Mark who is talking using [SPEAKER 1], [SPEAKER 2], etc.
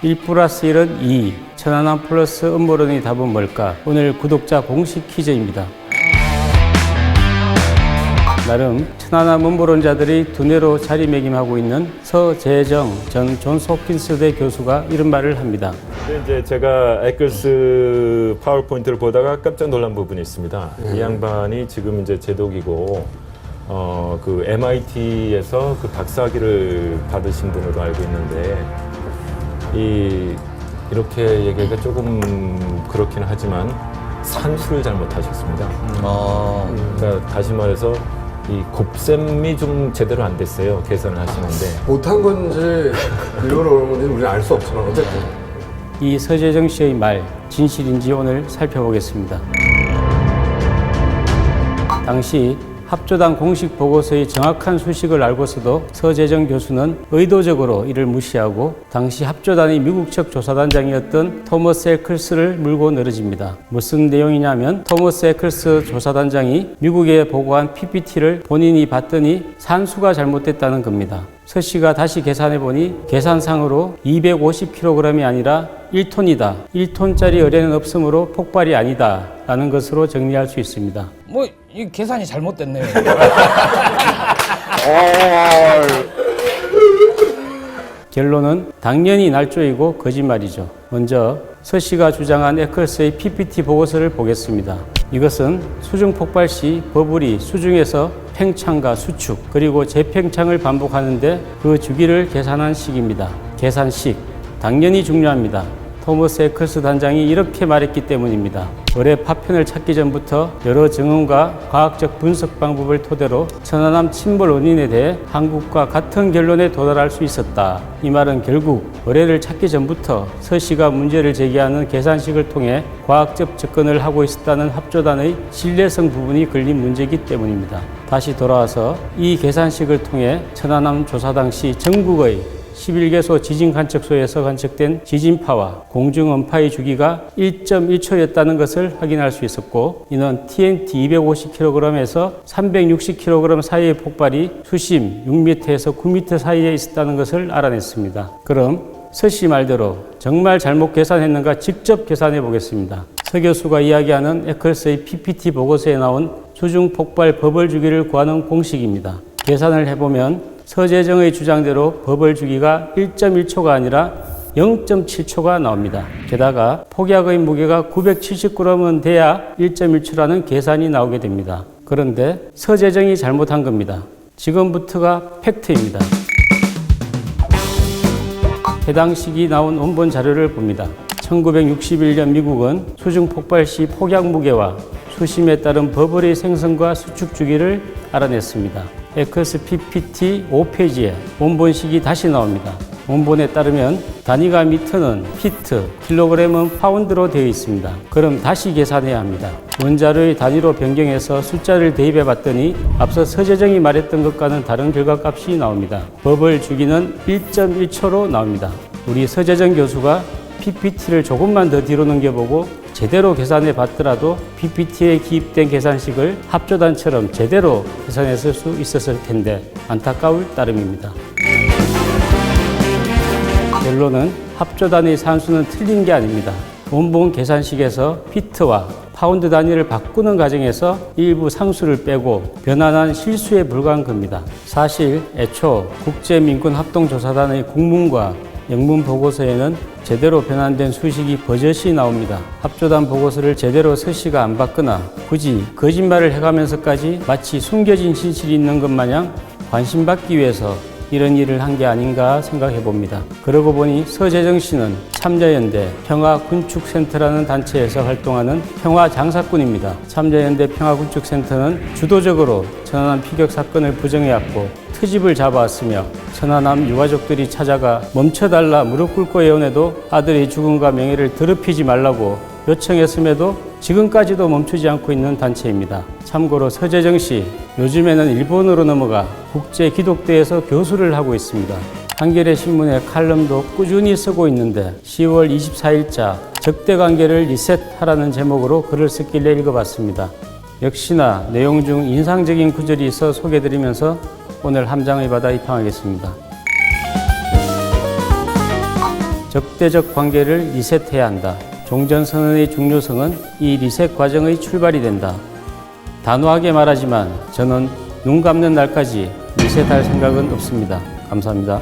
[SPEAKER 1] 1+1은 2, 천안함 플러스 음모론의 답은 뭘까? 오늘 구독자 공식 퀴즈입니다. 나름 천안함 음모론자들이 두뇌로 자리매김하고 있는 서재정 전 존스홉킨스대 교수가 이런 말을 합니다.
[SPEAKER 2] 이제 제가 에클스 파워포인트를 보다가 깜짝 놀란 부분이 있습니다. 이 양반이 지금 이제 제독이고 그 MIT에서 그 박사학위를 받으신 분으로 알고 있는데 이렇게 얘기하기가 조금 그렇긴 하지만 산수를 잘못하셨습니다. 그러니까 다시 말해서 이 곱셈이 좀 제대로 안 됐어요. 계산을 하시는데
[SPEAKER 3] 못한 건지 이유를 어려운 건지 우리는 알 수 없지만 어쨌든
[SPEAKER 1] 이 서재정 씨의 말 진실인지 오늘 살펴보겠습니다. 당시 합조단 공식 보고서의 정확한 수식을 알고서도 서재정 교수는 의도적으로 이를 무시하고 당시 합조단의 미국 측 조사단장이었던 토머스 에클스를 물고 늘어집니다. 무슨 내용이냐면 토머스 에클스 조사단장이 미국에 보고한 PPT를 본인이 봤더니 산수가 잘못됐다는 겁니다. 서 씨가 다시 계산해보니 계산상으로 250kg이 아니라 1톤이다. 1톤짜리 의뢰는 없으므로 폭발이 아니다. 라는 것으로 정리할 수 있습니다.
[SPEAKER 4] 이 계산이 잘못됐네요.
[SPEAKER 1] 결론은 당연히 날조이고 거짓말이죠. 먼저 서 씨가 주장한 에클스의 PPT 보고서를 보겠습니다. 이것은 수중 폭발 시 버블이 수중에서 팽창과 수축 그리고 재팽창을 반복하는데 그 주기를 계산한 식입니다. 계산식 당연히 중요합니다. 토머스 에클스 단장이 이렇게 말했기 때문입니다. 의뢰 파편을 찾기 전부터 여러 증언과 과학적 분석 방법을 토대로 천안함 침몰 원인에 대해 한국과 같은 결론에 도달할 수 있었다. 이 말은 결국 의뢰를 찾기 전부터 서 씨가 문제를 제기하는 계산식을 통해 과학적 접근을 하고 있었다는 합조단의 신뢰성 부분이 걸린 문제이기 때문입니다. 다시 돌아와서 이 계산식을 통해 천안함 조사 당시 전국의 11개소 지진관측소에서 관측된 지진파와 공중음파의 주기가 1.1초였다는 것을 확인할 수 있었고 이는 TNT 250kg에서 360kg 사이의 폭발이 수심 6m에서 9m 사이에 있었다는 것을 알아냈습니다. 그럼 서 씨 말대로 정말 잘못 계산했는가 직접 계산해 보겠습니다. 서 교수가 이야기하는 에클스의 PPT 보고서에 나온 수중 폭발 버블 주기를 구하는 공식입니다. 계산을 해보면 서재정의 주장대로 버블 주기가 1.1초가 아니라 0.7초가 나옵니다. 게다가 폭약의 무게가 970g은 돼야 1.1초라는 계산이 나오게 됩니다. 그런데 서재정이 잘못한 겁니다. 지금부터가 팩트입니다. 해당 시기 나온 원본 자료를 봅니다. 1961년 미국은 수중 폭발 시 폭약 무게와 수심에 따른 버블의 생성과 수축 주기를 알아냈습니다. 에클스 PPT 5페이지에 원본식이 다시 나옵니다. 원본에 따르면 단위가 미터는 피트, 킬로그램은 파운드로 되어 있습니다. 그럼 다시 계산해야 합니다. 원자료의 단위로 변경해서 숫자를 대입해 봤더니 앞서 서재정이 말했던 것과는 다른 결과값이 나옵니다. 버블 주기는 1.1초로 나옵니다. 우리 서재정 교수가 PPT를 조금만 더 뒤로 넘겨보고 제대로 계산해 봤더라도 PPT에 기입된 계산식을 합조단처럼 제대로 계산했을 수 있었을 텐데 안타까울 따름입니다. 결론은 합조단의 산수는 틀린 게 아닙니다. 원본 계산식에서 피트와 파운드 단위를 바꾸는 과정에서 일부 상수를 빼고 변환한 실수에 불과한 겁니다. 사실 애초 국제민군합동조사단의 국문과 영문 보고서에는 제대로 변환된 수식이 버젓이 나옵니다. 합조단 보고서를 제대로 서 씨가 안 받거나 굳이 거짓말을 해가면서까지 마치 숨겨진 진실이 있는 것 마냥 관심받기 위해서 이런 일을 한 게 아닌가 생각해 봅니다. 그러고 보니 서재정 씨는 참자연대 평화군축센터라는 단체에서 활동하는 평화장사꾼입니다. 참자연대 평화군축센터는 주도적으로 천안함 피격 사건을 부정해왔고 트집을 잡아왔으며 천안함 유가족들이 찾아가 멈춰달라 무릎 꿇고 애원해도 아들의 죽음과 명예를 더럽히지 말라고 요청했음에도 지금까지도 멈추지 않고 있는 단체입니다. 참고로 서재정 씨, 요즘에는 일본으로 넘어가 국제기독대에서 교수를 하고 있습니다. 한겨레 신문에 칼럼도 꾸준히 쓰고 있는데 10월 24일자 적대관계를 리셋하라는 제목으로 글을 썼길래 읽어봤습니다. 역시나 내용 중 인상적인 구절이 있어 소개해드리면서 오늘 함장의 바다 입항하겠습니다. 적대적 관계를 리셋해야 한다. 종전선언의 중요성은 이 리셋 과정의 출발이 된다. 단호하게 말하지만 저는 눈 감는 날까지 리셋할 생각은 없습니다. 감사합니다.